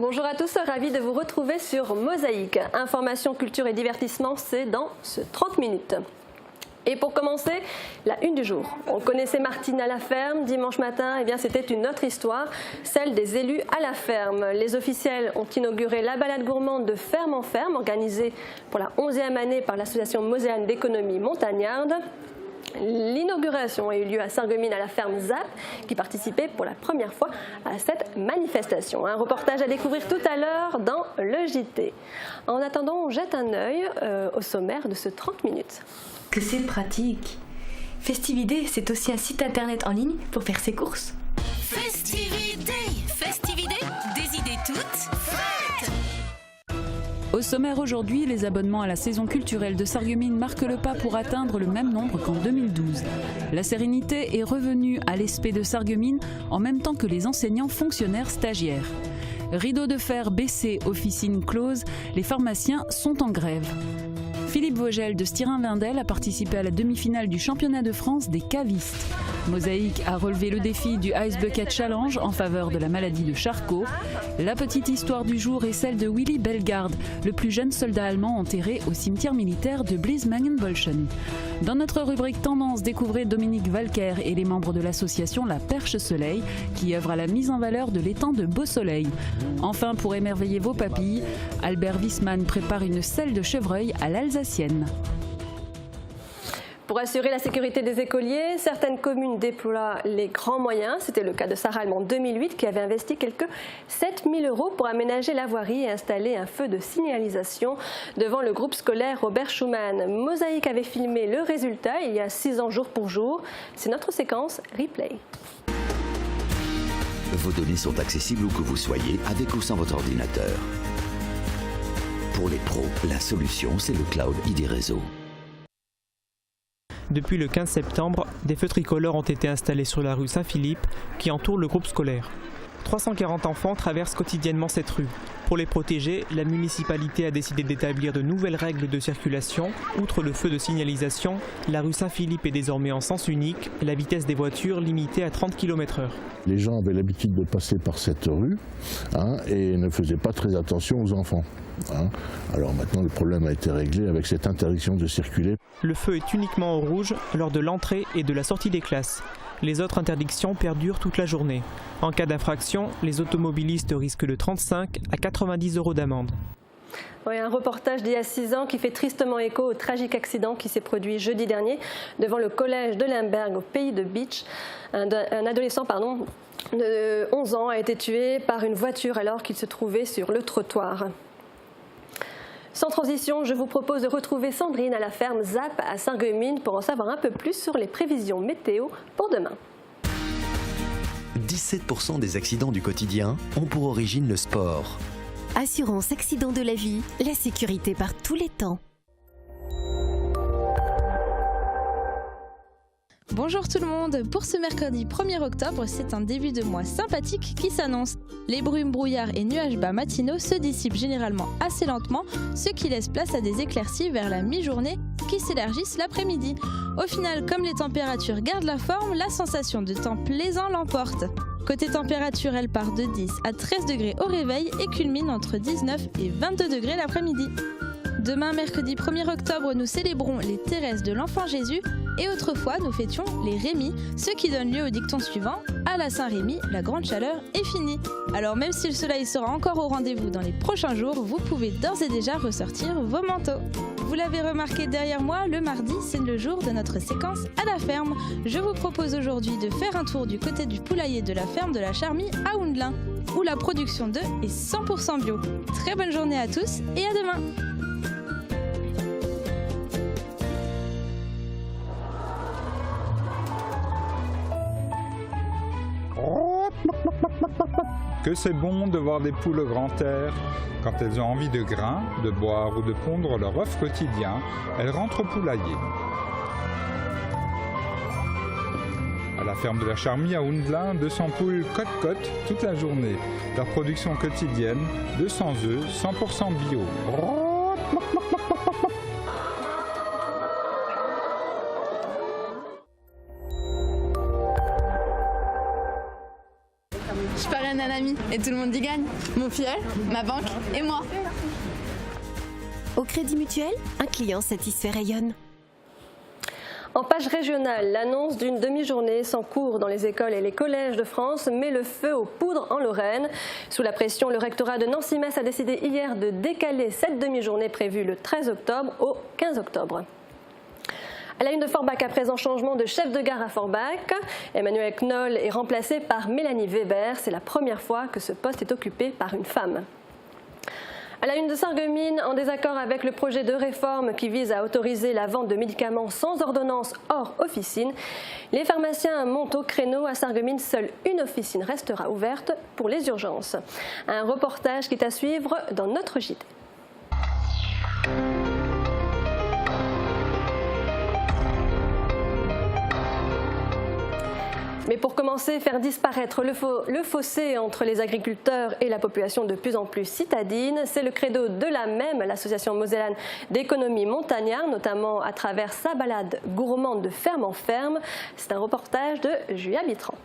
Bonjour à tous, ravi de vous retrouver sur Mosaïque. Information, culture et divertissement, c'est dans ce 30 minutes. Et pour commencer, la une du jour. On connaissait Martine à la ferme dimanche matin, eh bien c'était une autre histoire, celle des élus à la ferme. Les officiels ont inauguré la balade gourmande de ferme en ferme, organisée pour la 11e année par l'association moséenne d'économie montagnarde. L'inauguration a eu lieu à Sarreguemines à la ferme ZAP, qui participait pour la première fois à cette manifestation. Un reportage à découvrir tout à l'heure dans le JT. En attendant, on jette un œil au sommaire de ce 30 minutes. Que c'est pratique. Festivité, c'est aussi un site internet en ligne pour faire ses courses. Festivité, des idées toutes faites. Au sommaire aujourd'hui, les abonnements à la saison culturelle de Sarreguemines marquent le pas pour atteindre le même nombre qu'en 2012. La sérénité est revenue à l'ESPE de Sarreguemines en même temps que les enseignants fonctionnaires stagiaires. Rideau de fer baissé, officine close, les pharmaciens sont en grève. Philippe Vogel de Styrin-Wendel a participé à la demi-finale du championnat de France des cavistes. Mosaïque a relevé le défi du Ice Bucket Challenge en faveur de la maladie de Charcot. La petite histoire du jour est celle de Willy Bellegarde, le plus jeune soldat allemand enterré au cimetière militaire de Bliesmangen-Bolschen. Dans notre rubrique Tendance, découvrez Dominique Valker et les membres de l'association La Perche Soleil qui œuvrent à la mise en valeur de l'étang de Beau-Soleil. Enfin, pour émerveiller vos papilles, Albert Wiesmann prépare une selle de chevreuil à l'alsacienne. Pour assurer la sécurité des écoliers, certaines communes déploient les grands moyens. C'était le cas de Sarralbe en 2008 qui avait investi quelques 7 000 € pour aménager la voirie et installer un feu de signalisation devant le groupe scolaire Robert Schumann. Mosaïque avait filmé le résultat il y a 6 ans jour pour jour. C'est notre séquence replay. Vos données sont accessibles où que vous soyez, avec ou sans votre ordinateur. Pour les pros, la solution, c'est le cloud ID Réseau. Depuis le 15 septembre, des feux tricolores ont été installés sur la rue Saint-Philippe qui entoure le groupe scolaire. 340 enfants traversent quotidiennement cette rue. Pour les protéger, la municipalité a décidé d'établir de nouvelles règles de circulation. Outre le feu de signalisation, la rue Saint-Philippe est désormais en sens unique, la vitesse des voitures limitée à 30 km/h. Les gens avaient l'habitude de passer par cette rue et ne faisaient pas très attention aux enfants. Alors maintenant, le problème a été réglé avec cette interdiction de circuler. Le feu est uniquement au rouge lors de l'entrée et de la sortie des classes. Les autres interdictions perdurent toute la journée. En cas d'infraction, les automobilistes risquent de 35 à 90 € d'amende. Oui, un reportage d'il y a 6 ans qui fait tristement écho au tragique accident qui s'est produit jeudi dernier devant le collège de Limberg au pays de Bitche. Un adolescent de 11 ans a été tué par une voiture alors qu'il se trouvait sur le trottoir. Sans transition, je vous propose de retrouver Sandrine à la ferme ZAP à Sarreguemines pour en savoir un peu plus sur les prévisions météo pour demain. 17% des accidents du quotidien ont pour origine le sport. Assurance accident de la vie, la sécurité par tous les temps. Bonjour tout le monde, pour ce mercredi 1er octobre, c'est un début de mois sympathique qui s'annonce. Les brumes, brouillards et nuages bas matinaux se dissipent généralement assez lentement, ce qui laisse place à des éclaircies vers la mi-journée qui s'élargissent l'après-midi. Au final, comme les températures gardent la forme, la sensation de temps plaisant l'emporte. Côté température, elle part de 10 à 13 degrés au réveil et culmine entre 19 et 22 degrés l'après-midi. Demain, mercredi 1er octobre, nous célébrons les Thérèse de l'Enfant Jésus et autrefois, nous fêtions les Rémi, ce qui donne lieu au dicton suivant « À la Saint-Rémy, la grande chaleur est finie ». Alors même si le soleil sera encore au rendez-vous dans les prochains jours, vous pouvez d'ores et déjà ressortir vos manteaux. Vous l'avez remarqué derrière moi, le mardi, c'est le jour de notre séquence à la ferme. Je vous propose aujourd'hui de faire un tour du côté du poulailler de la ferme de la Charmie à Houndelin, où la production d'œufs est 100% bio. Très bonne journée à tous et à demain. Que c'est bon de voir des poules au grand air. Quand elles ont envie de grains, de boire ou de pondre leur œuf quotidien, elles rentrent au poulailler. À la ferme de la Charmie à Houndelin, 200 poules cote-cote toute la journée. Leur production quotidienne, 200 œufs, 100% bio. Je parraine un ami. Et tout le monde y gagne. Mon filleul, ma banque et moi. Au Crédit Mutuel, un client satisfait rayonne. En page régionale, l'annonce d'une demi-journée sans cours dans les écoles et les collèges de France met le feu aux poudres en Lorraine. Sous la pression, le rectorat de Nancy-Metz a décidé hier de décaler cette demi-journée prévue le 13 octobre au 15 octobre. À la une de Forbach, à présent, changement de chef de gare à Forbach. Emmanuel Knoll est remplacé par Mélanie Weber. C'est la première fois que ce poste est occupé par une femme. À la une de Sarreguemines, en désaccord avec le projet de réforme qui vise à autoriser la vente de médicaments sans ordonnance hors officine, les pharmaciens montent au créneau. À Sarreguemines, seule une officine restera ouverte pour les urgences. Un reportage qui est à suivre dans notre JT. Mais pour commencer, faire disparaître le fossé entre les agriculteurs et la population de plus en plus citadine, c'est le credo de l'association mosellane d'économie montagnarde, notamment à travers sa balade gourmande de ferme en ferme. C'est un reportage de Julia Bitran.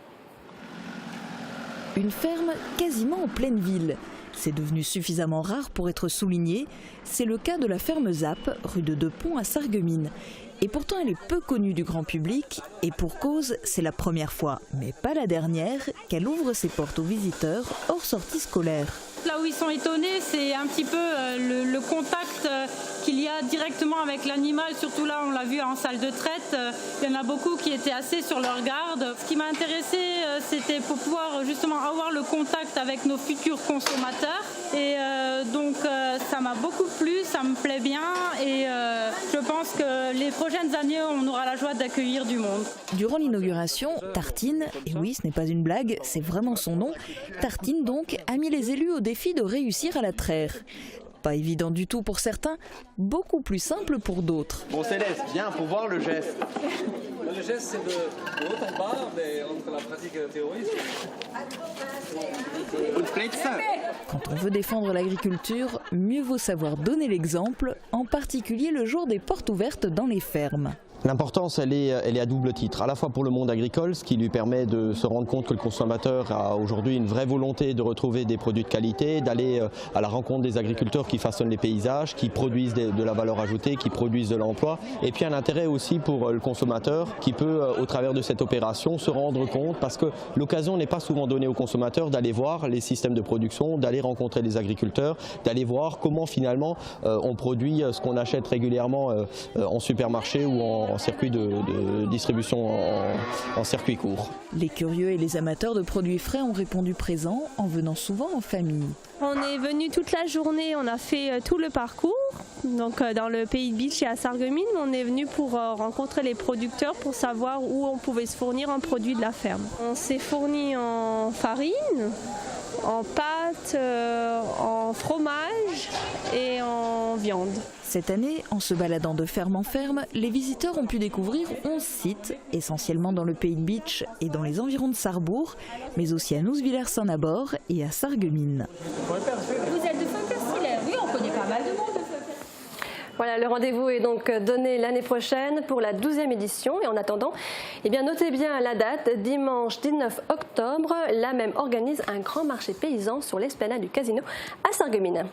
Une ferme quasiment en pleine ville. C'est devenu suffisamment rare pour être souligné. C'est le cas de la ferme Zap, rue de Deux-Ponts à Sarreguemines. Et pourtant, elle est peu connue du grand public, et pour cause, c'est la première fois, mais pas la dernière, qu'elle ouvre ses portes aux visiteurs hors sortie scolaire. Là où ils sont étonnés, c'est un petit peu le contact qu'il y a directement avec l'animal. Surtout là, on l'a vu en salle de traite. Il y en a beaucoup qui étaient assez sur leur garde. Ce qui m'a intéressé, c'était pour pouvoir justement avoir le contact avec nos futurs consommateurs. Et donc, ça m'a beaucoup plu, ça me plaît bien. Et je pense que les prochaines années, on aura la joie d'accueillir du monde. Durant l'inauguration, Tartine, et oui, ce n'est pas une blague, c'est vraiment son nom, Tartine donc a mis les élus au défi de réussir à la traire. Pas évident du tout pour certains, beaucoup plus simple pour d'autres. Bon Céleste, viens pour voir le geste. Le geste c'est de haut en bas, mais entre la pratique et la théorie. Quand on veut défendre l'agriculture, mieux vaut savoir donner l'exemple, en particulier le jour des portes ouvertes dans les fermes. L'importance, elle est à double titre, à la fois pour le monde agricole, ce qui lui permet de se rendre compte que le consommateur a aujourd'hui une vraie volonté de retrouver des produits de qualité, d'aller à la rencontre des agriculteurs qui façonnent les paysages, qui produisent de la valeur ajoutée, qui produisent de l'emploi, et puis un intérêt aussi pour le consommateur qui peut, au travers de cette opération, se rendre compte, parce que l'occasion n'est pas souvent donnée aux consommateurs d'aller voir les systèmes de production, d'aller rencontrer les agriculteurs, d'aller voir comment finalement on produit ce qu'on achète régulièrement en supermarché ou en circuit de distribution en circuit court. Les curieux et les amateurs de produits frais ont répondu présent en venant souvent en famille. On est venu toute la journée, on a fait tout le parcours, donc dans le pays de Bitche et à Sarreguemines. On est venu pour rencontrer les producteurs pour savoir où on pouvait se fournir en produits de la ferme. On s'est fourni en farine, en pâtes, en fromage et en viande. Cette année, en se baladant de ferme en ferme, les visiteurs ont pu découvrir 11 sites, essentiellement dans le pays de Bitche et dans les environs de Sarrebourg, mais aussi à Nousvillers-Saint-Nabord et à Sarreguemines. Vous êtes de Saint-Pierre-Silaire? Oui, on connaît pas mal de monde de Saint-Pierre. Voilà, le rendez-vous est donc donné l'année prochaine pour la 12e édition. Et en attendant, notez bien la date, dimanche 19 octobre, la même organise un grand marché paysan sur l'esplanade du Casino à Sarreguemines.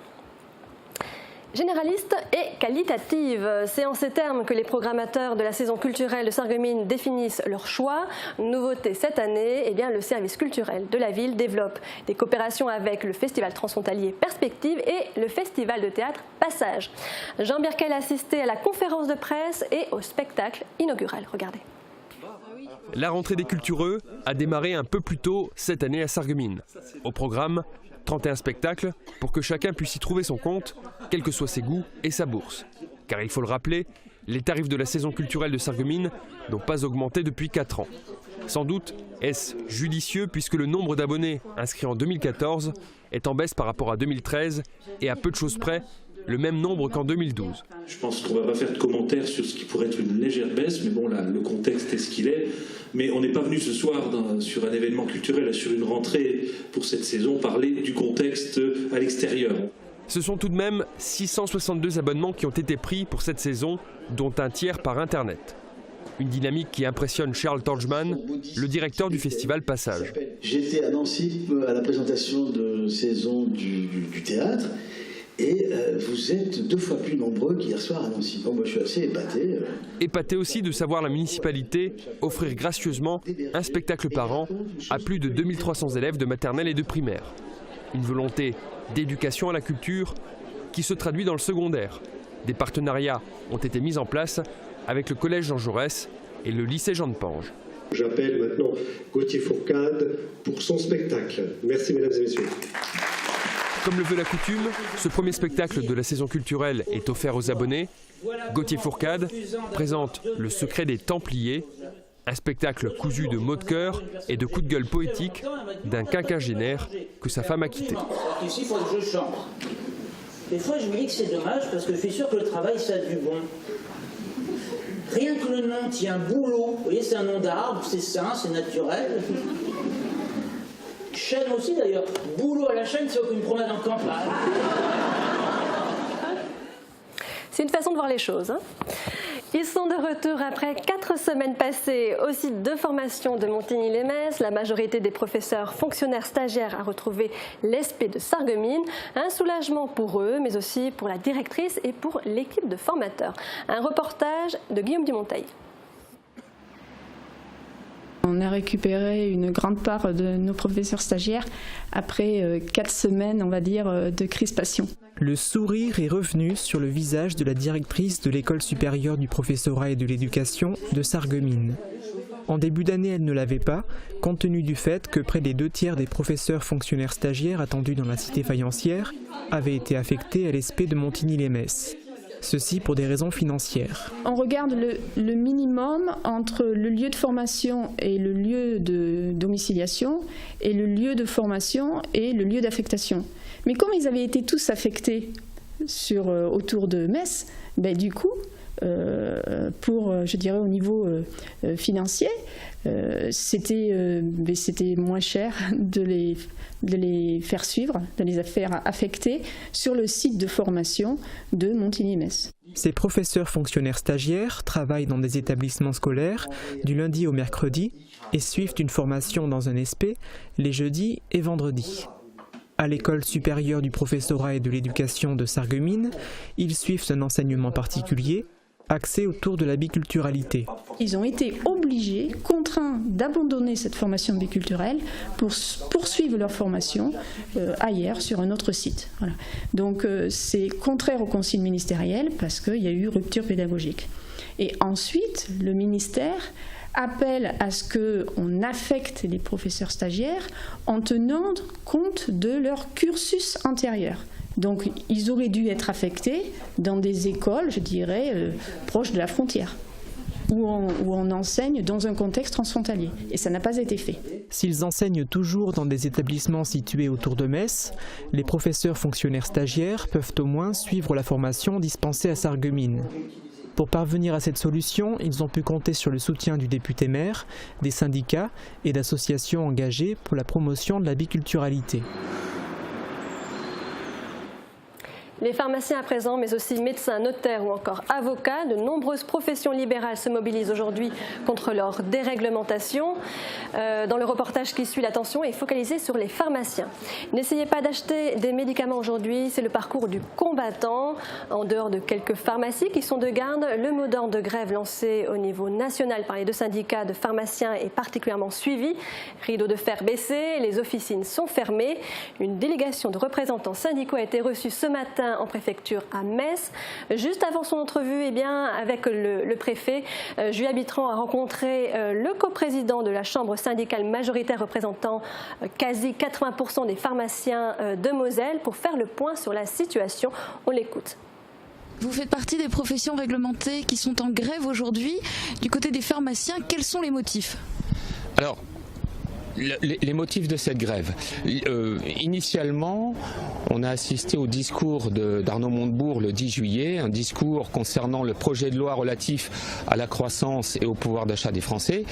Généraliste et qualitative, c'est en ces termes que les programmateurs de la saison culturelle de Sarreguemines définissent leur choix. Nouveauté cette année, le service culturel de la ville développe des coopérations avec le festival transfrontalier Perspective et le festival de théâtre Passage. Jean Birkel a assisté à la conférence de presse et au spectacle inaugural. Regardez. La rentrée des cultureux a démarré un peu plus tôt cette année à Sarreguemines. Au programme, 31 spectacles pour que chacun puisse y trouver son compte, quels que soient ses goûts et sa bourse. Car il faut le rappeler, les tarifs de la saison culturelle de Sarreguemines n'ont pas augmenté depuis 4 ans. Sans doute est-ce judicieux puisque le nombre d'abonnés inscrits en 2014 est en baisse par rapport à 2013 et à peu de choses près, le même nombre qu'en 2012. Je pense qu'on ne va pas faire de commentaires sur ce qui pourrait être une légère baisse, mais bon, là, le contexte est ce qu'il est. Mais on n'est pas venu ce soir sur un événement culturel, sur une rentrée pour cette saison, parler du contexte à l'extérieur. Ce sont tout de même 662 abonnements qui ont été pris pour cette saison, dont un tiers par Internet. Une dynamique qui impressionne Charles Torgman, le directeur du festival Passage. J'étais à Nancy à la présentation de saison du théâtre et vous êtes 2 fois plus nombreux qu'hier soir à Nancy. Bon, moi je suis assez épaté. Épaté aussi de savoir la municipalité offrir gracieusement un spectacle par an à plus de 2300 élèves de maternelle et de primaire. Une volonté d'éducation à la culture qui se traduit dans le secondaire. Des partenariats ont été mis en place avec le collège Jean Jaurès et le lycée Jean de Pange. J'appelle maintenant Gauthier Fourcade pour son spectacle. Merci mesdames et messieurs. Comme le veut la coutume, ce premier spectacle de la saison culturelle est offert aux abonnés. Gauthier Fourcade présente Le secret des Templiers, un spectacle cousu de mots de cœur et de coups de gueule poétiques d'un quinquagénaire que sa femme a quitté. Ici, il faut que je chante. Des fois, je me dis que c'est dommage parce que je suis sûr que le travail, ça a du bon. Rien que le nom tient boulot. Vous voyez, c'est un nom d'arbre, c'est sain, c'est naturel. Chêne aussi d'ailleurs. Boulot à la chaîne, c'est comme une promenade en campagne. C'est une façon de voir les choses. Ils sont de retour après 4 semaines passées au site de formation de Montigny-lès-Metz. La majorité des professeurs fonctionnaires stagiaires a retrouvé l'ESP de Sarreguemines. Un soulagement pour eux, mais aussi pour la directrice et pour l'équipe de formateurs. Un reportage de Guillaume Dumonteil. On a récupéré une grande part de nos professeurs stagiaires après 4 semaines, on va dire, de crispation. Le sourire est revenu sur le visage de la directrice de l'école supérieure du professorat et de l'éducation de Sarreguemines. En début d'année, elle ne l'avait pas, compte tenu du fait que près des 2/3 des professeurs fonctionnaires stagiaires attendus dans la cité faïencière avaient été affectés à l'ESP de Montigny-lès-Metz. Ceci pour des raisons financières. On regarde le minimum entre le lieu de formation et le lieu de domiciliation et le lieu de formation et le lieu d'affectation. Mais comme ils avaient été tous affectés autour de Metz, du coup, je dirais au niveau financier, c'était moins cher de les faire suivre, de les faire affecter sur le site de formation de Montigny-Metz. Ces professeurs fonctionnaires stagiaires travaillent dans des établissements scolaires du lundi au mercredi et suivent une formation dans un SP les jeudis et vendredis. À l'école supérieure du professorat et de l'éducation de Sarreguemines, ils suivent un enseignement particulier axé autour de la biculturalité. Ils ont été obligés, contraints d'abandonner cette formation biculturelle pour poursuivre leur formation ailleurs, sur un autre site. Voilà. Donc c'est contraire au consigne ministériel parce qu'il y a eu rupture pédagogique. Et ensuite, le ministère appelle à ce qu'on affecte les professeurs stagiaires en tenant compte de leur cursus antérieur. Donc ils auraient dû être affectés dans des écoles, je dirais, proches de la frontière, où on enseigne dans un contexte transfrontalier. Et ça n'a pas été fait. S'ils enseignent toujours dans des établissements situés autour de Metz, les professeurs fonctionnaires stagiaires peuvent au moins suivre la formation dispensée à Sarreguemines. Pour parvenir à cette solution, ils ont pu compter sur le soutien du député maire, des syndicats et d'associations engagées pour la promotion de la biculturalité. Les pharmaciens à présent, mais aussi médecins, notaires ou encore avocats, de nombreuses professions libérales se mobilisent aujourd'hui contre leur déréglementation. Dans le reportage qui suit, l'attention est focalisée sur les pharmaciens. N'essayez pas d'acheter des médicaments aujourd'hui, c'est le parcours du combattant. En dehors de quelques pharmacies qui sont de garde, le mot d'ordre de grève lancé au niveau national par les 2 syndicats de pharmaciens est particulièrement suivi. Rideau de fer baissé, les officines sont fermées. Une délégation de représentants syndicaux a été reçue ce matin en préfecture à Metz. Juste avant son entrevue avec le préfet, Julia Bitran a rencontré le coprésident de la chambre syndicale majoritaire représentant quasi 80% des pharmaciens de Moselle pour faire le point sur la situation. On l'écoute. Vous faites partie des professions réglementées qui sont en grève aujourd'hui. Du côté des pharmaciens, quels sont les motifs ? Alors, les motifs de cette grève. Initialement, on a assisté au discours d'Arnaud Montebourg le 10 juillet, un discours concernant le projet de loi relatif à la croissance et au pouvoir d'achat des Français.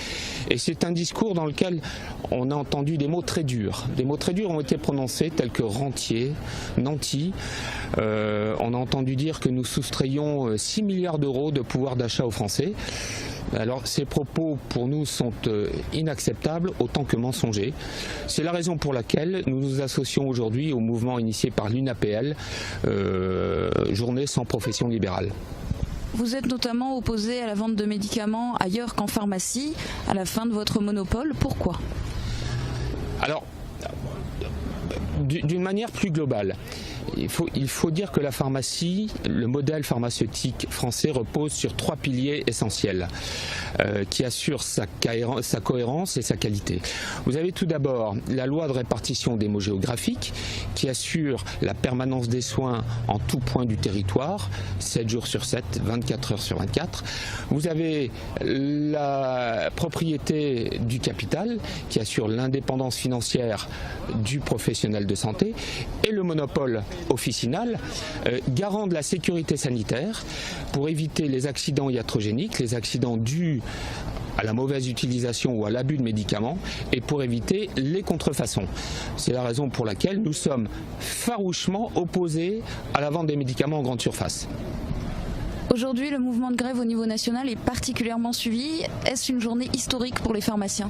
Et c'est un discours dans lequel on a entendu des mots très durs. Des mots très durs ont été prononcés tels que rentier, nanti. On a entendu dire que nous soustrayons 6 milliards d'euros de pouvoir d'achat aux Français. Alors ces propos pour nous sont inacceptables autant que mensongers. C'est la raison pour laquelle nous nous associons aujourd'hui au mouvement initié par l'UNAPL, Journée sans profession libérale. Vous êtes notamment opposé à la vente de médicaments ailleurs qu'en pharmacie, à la fin de votre monopole. Pourquoi ? Alors, d'une manière plus globale, il faut dire que la pharmacie, le modèle pharmaceutique français repose sur 3 piliers essentiels qui assurent sa cohérence et sa qualité. Vous avez tout d'abord la loi de répartition des mots géographiques qui assure la permanence des soins en tout point du territoire, 7 jours sur 7, 24 heures sur 24. Vous avez la propriété du capital qui assure l'indépendance financière du professionnel de santé et le monopole officinal, garant de la sécurité sanitaire pour éviter les accidents iatrogéniques, les accidents dus à la mauvaise utilisation ou à l'abus de médicaments et pour éviter les contrefaçons. C'est la raison pour laquelle nous sommes farouchement opposés à la vente des médicaments en grande surface. Aujourd'hui, le mouvement de grève au niveau national est particulièrement suivi. Est-ce une journée historique pour les pharmaciens ?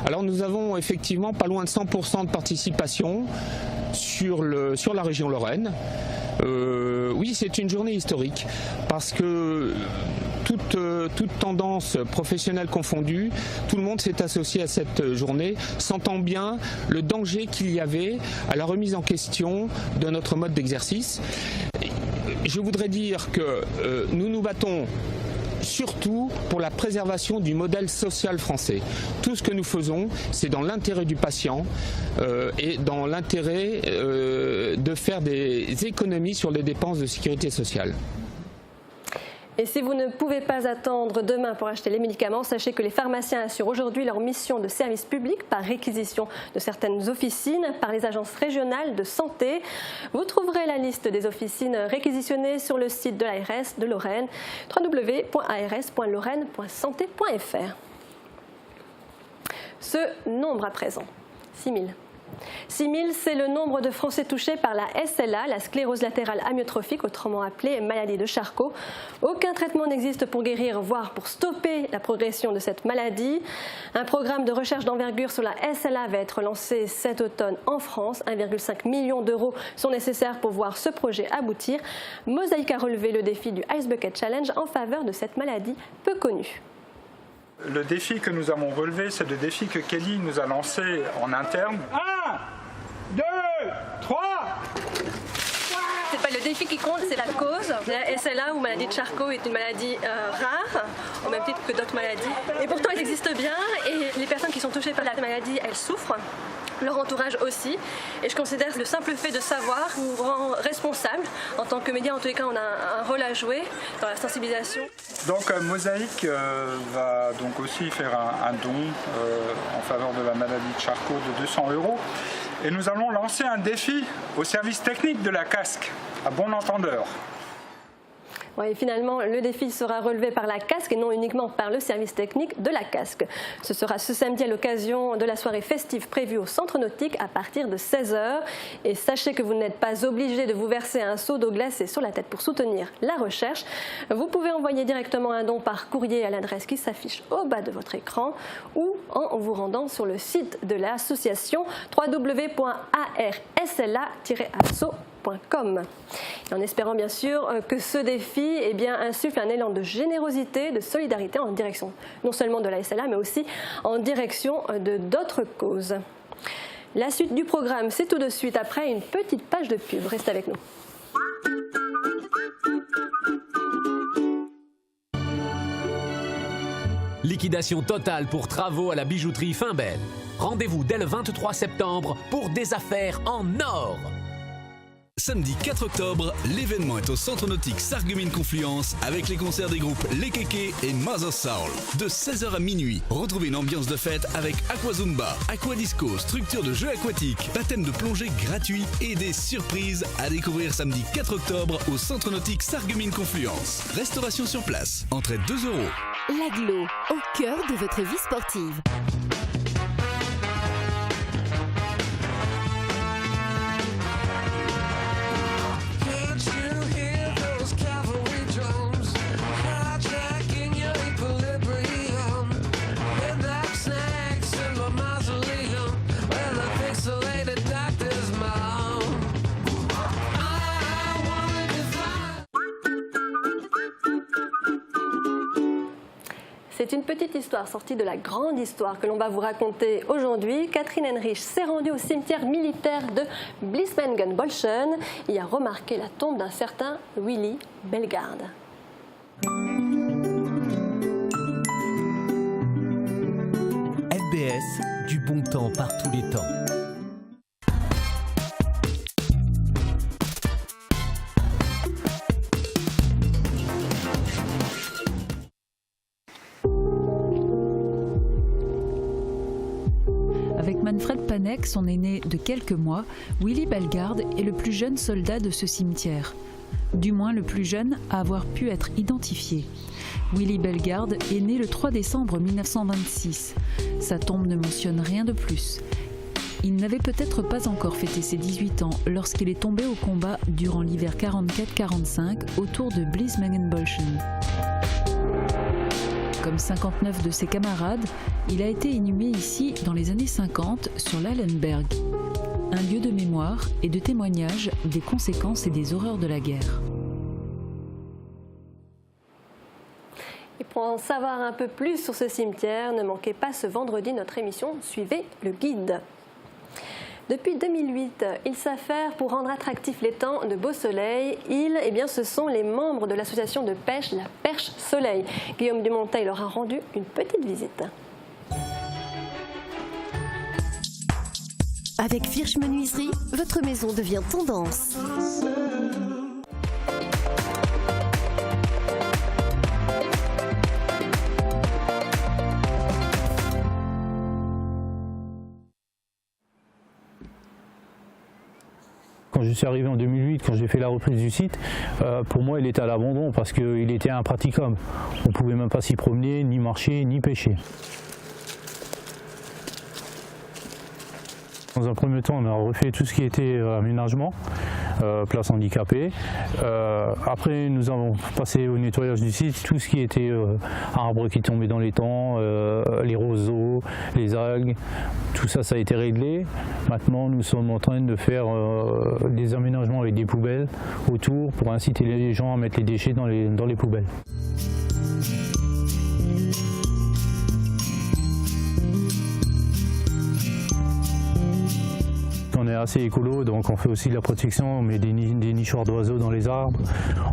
Alors nous avons effectivement pas loin de 100% de participation sur la région Lorraine. Oui, c'est une journée historique parce que toute tendance professionnelle confondue, tout le monde s'est associé à cette journée, sentant bien le danger qu'il y avait à la remise en question de notre mode d'exercice. Je voudrais dire que nous nous battons surtout pour la préservation du modèle social français. Tout ce que nous faisons, c'est dans l'intérêt du patient et dans l'intérêt de faire des économies sur les dépenses de sécurité sociale. Et si vous ne pouvez pas attendre demain pour acheter les médicaments, sachez que les pharmaciens assurent aujourd'hui leur mission de service public par réquisition de certaines officines par les agences régionales de santé. Vous trouverez la liste des officines réquisitionnées sur le site de l'ARS de Lorraine, www.ars.lorraine.santé.fr. Ce nombre à présent, 6 000. 6 000, c'est le nombre de Français touchés par la SLA, la sclérose latérale amyotrophique, autrement appelée maladie de Charcot. Aucun traitement n'existe pour guérir, voire pour stopper la progression de cette maladie. Un programme de recherche d'envergure sur la SLA va être lancé cet automne en France. 1,5 million d'euros sont nécessaires pour voir ce projet aboutir. Mosaïque a relevé le défi du Ice Bucket Challenge en faveur de cette maladie peu connue. Le défi que nous avons relevé, c'est le défi que Kelly nous a lancé en interne. 1, 2, 3. C'est pas le défi qui compte, c'est la cause. La SLA ou maladie de Charcot est une maladie rare, au même titre que d'autres maladies. Et pourtant, elle existe bien et les personnes qui sont touchées par la maladie, elles souffrent. Leur entourage aussi. Et je considère que le simple fait de savoir nous rend responsable. En tant que média, en tous les cas, on a un rôle à jouer dans la sensibilisation. Donc Mosaïque va donc aussi faire un don en faveur de la maladie de Charcot de 200 €. Et nous allons lancer un défi au service technique de la casque, à bon entendeur. Ouais, et finalement, le défi sera relevé par la casque et non uniquement par le service technique de la casque. Ce sera ce samedi à l'occasion de la soirée festive prévue au Centre Nautique à partir de 16 h. Et sachez que vous n'êtes pas obligé de vous verser un seau d'eau glacée sur la tête pour soutenir la recherche. Vous pouvez envoyer directement un don par courrier à l'adresse qui s'affiche au bas de votre écran ou en vous rendant sur le site de l'association www.arsla-asso.com. Et en espérant bien sûr que ce défi insuffle un élan de générosité, de solidarité en direction non seulement de la SLA mais aussi en direction de d'autres causes. La suite du programme, c'est tout de suite après une petite page de pub. Restez avec nous. Liquidation totale pour travaux à la bijouterie Finbel. Rendez-vous dès le 23 septembre pour des affaires en or. Samedi 4 octobre, l'événement est au Centre Nautique Sarreguemines Confluence avec les concerts des groupes Les Kékés et Mother Soul. De 16 h à minuit, retrouvez une ambiance de fête avec Aquazumba, Aquadisco, structure de jeux aquatiques, baptême de plongée gratuit et des surprises à découvrir samedi 4 octobre au Centre Nautique Sarreguemines Confluence. Restauration sur place, entrée 2 €. L'Aglo, au cœur de votre vie sportive. Cavalry drums, hijacking your equilibrium. C'est une petite histoire sortie de la grande histoire que l'on va vous raconter aujourd'hui. Catherine Henrich s'est rendue au cimetière militaire de Blismengen-Bolschen et a remarqué la tombe d'un certain Willy Bellegarde. FBS, du bon temps par tous les temps. Avec Manfred Panek, son aîné de quelques mois, Willy Bellegarde est le plus jeune soldat de ce cimetière. Du moins le plus jeune à avoir pu être identifié. Willy Bellegarde est né le 3 décembre 1926. Sa tombe ne mentionne rien de plus. Il n'avait peut-être pas encore fêté ses 18 ans lorsqu'il est tombé au combat durant l'hiver 44-45 autour de Blismengen-Bolschen. Comme 59 de ses camarades, il a été inhumé ici dans les années 50 sur l'Allenberg, un lieu de mémoire et de témoignage des conséquences et des horreurs de la guerre. Et pour en savoir un peu plus sur ce cimetière, ne manquez pas ce vendredi notre émission Suivez le guide. Depuis 2008, il s'affaire pour rendre attractifs les temps de beau soleil. Ce sont les membres de l'association de pêche La Perche Soleil. Guillaume Dumonteil leur a rendu une petite visite. Avec Virch Menuiserie, votre maison devient tendance. Quand je suis arrivé en 2008, quand j'ai fait la reprise du site, pour moi il était à l'abandon parce qu'il était impraticable. On ne pouvait même pas s'y promener, ni marcher, ni pêcher. Dans un premier temps, on a refait tout ce qui était aménagement, place handicapée. Après, nous avons passé au nettoyage du site, tout ce qui était arbres qui tombaient dans les temps, les roseaux, les algues, tout ça, ça a été réglé. Maintenant, nous sommes en train de faire des aménagements avec des poubelles autour pour inciter les gens à mettre les déchets dans les poubelles. On est assez écolo, donc on fait aussi de la protection, on met des nichoirs d'oiseaux dans les arbres,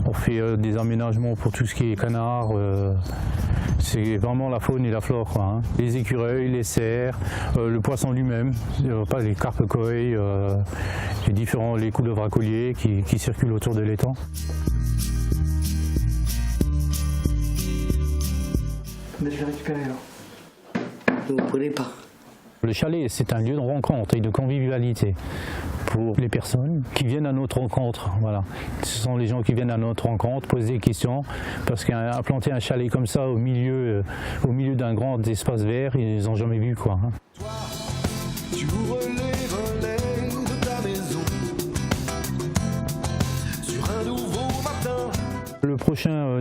on fait des aménagements pour tout ce qui est canard, c'est vraiment la faune et la flore, quoi, hein. Les écureuils, les cerfs, le poisson lui-même, pas les carpes koi, les couleuvres à collier qui circulent autour de l'étang. Mais je vais récupérer alors. Vous ne prenez pas. Le chalet, c'est un lieu de rencontre et de convivialité pour les personnes qui viennent à notre rencontre. Voilà. Ce sont les gens qui viennent à notre rencontre, poser des questions, parce qu'implanter un chalet comme ça au milieu d'un grand espace vert, ils n'ont jamais vu, quoi, hein. Toi, tu ouvres les volets de ta maison sur un nouveau matin. Le prochain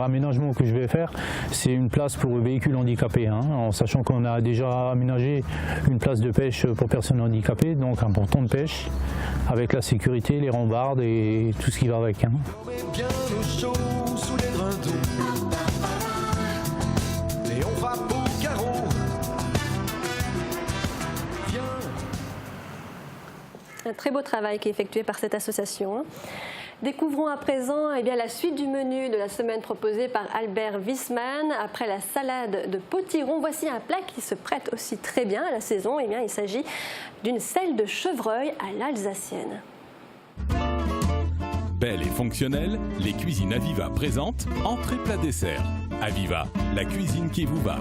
aménagement que je vais faire, c'est une place pour véhicules handicapés, hein, en sachant qu'on a déjà aménagé une place de pêche pour personnes handicapées, donc un ponton de pêche, avec la sécurité, les rambardes et tout ce qui va avec, hein. On met bien nos choses sous les drintons et on va au carreau. Viens. Un très beau travail qui est effectué par cette association. Découvrons à présent la suite du menu de la semaine proposée par Albert Wiesmann. Après la salade de potiron, voici un plat qui se prête aussi très bien à la saison. Il s'agit d'une selle de chevreuil à l'alsacienne. Belle et fonctionnelle, les cuisines Aviva présentent entrée plat dessert. Aviva, la cuisine qui vous va.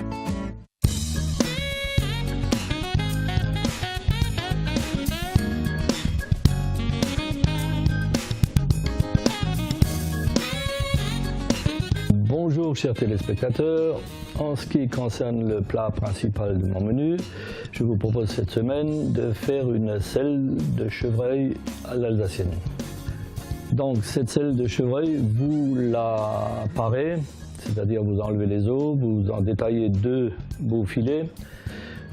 Bonjour chers téléspectateurs, en ce qui concerne le plat principal de mon menu, je vous propose cette semaine de faire une selle de chevreuil à l'alsacienne. Donc cette selle de chevreuil, vous la parez, c'est-à-dire vous enlevez les os, vous en détaillez 2 beaux filets,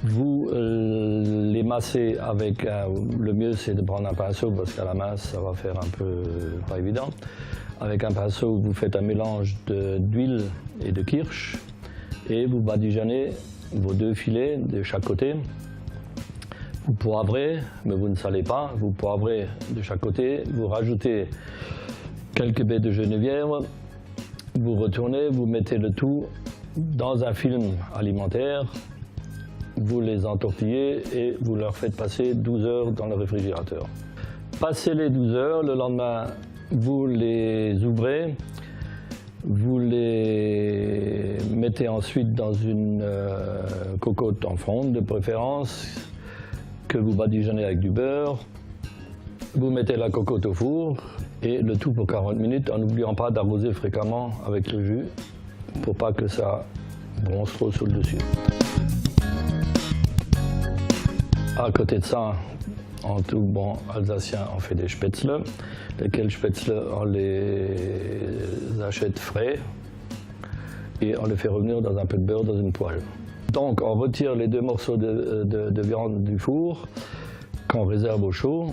vous les massez avec, le mieux c'est de prendre un pinceau parce qu'à la masse ça va faire un peu pas évident. Avec un pinceau, vous faites un mélange d'huile et de kirsch. et vous badigeonnez vos 2 filets de chaque côté. Vous poivrez, mais vous ne salez pas, vous poivrez de chaque côté, vous rajoutez quelques baies de genéviève, vous retournez, vous mettez le tout dans un film alimentaire, vous les entortillez et vous leur faites passer 12 heures dans le réfrigérateur. Passez les 12 heures, le lendemain, vous les ouvrez, vous les mettez ensuite dans une cocotte en fonte de préférence, que vous badigeonnez avec du beurre. Vous mettez la cocotte au four et le tout pour 40 minutes en n'oubliant pas d'arroser fréquemment avec le jus pour pas que ça bronze trop sur le dessus. À côté de ça, en tout bon alsacien, on fait des spätzle. Lesquels spätzle, on les achète frais et on les fait revenir dans un peu de beurre dans une poêle. Donc on retire les 2 morceaux de viande du four qu'on réserve au chaud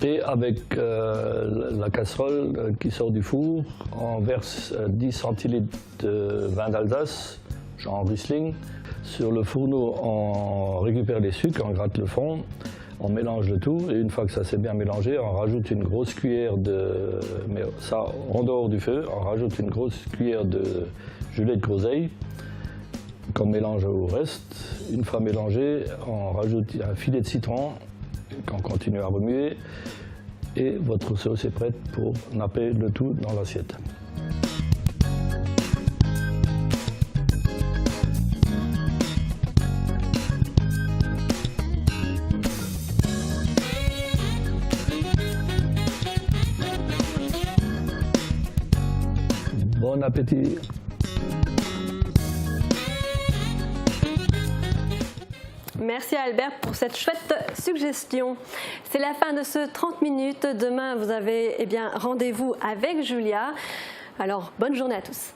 et avec la casserole qui sort du four, on verse 10 centilitres de vin d'Alsace, genre Riesling. Sur le fourneau, on récupère les sucres, on gratte le fond, on mélange le tout et une fois que ça s'est bien mélangé, on rajoute une grosse cuillère de... mais ça en dehors du feu, on rajoute une grosse cuillère de gelée de groseille qu'on mélange au reste. Une fois mélangé, on rajoute un filet de citron qu'on continue à remuer et votre sauce est prête pour napper le tout dans l'assiette. Bon appétit! Merci à Albert pour cette chouette suggestion. C'est la fin de ce 30 minutes. Demain, vous avez rendez-vous avec Julia. Alors, bonne journée à tous.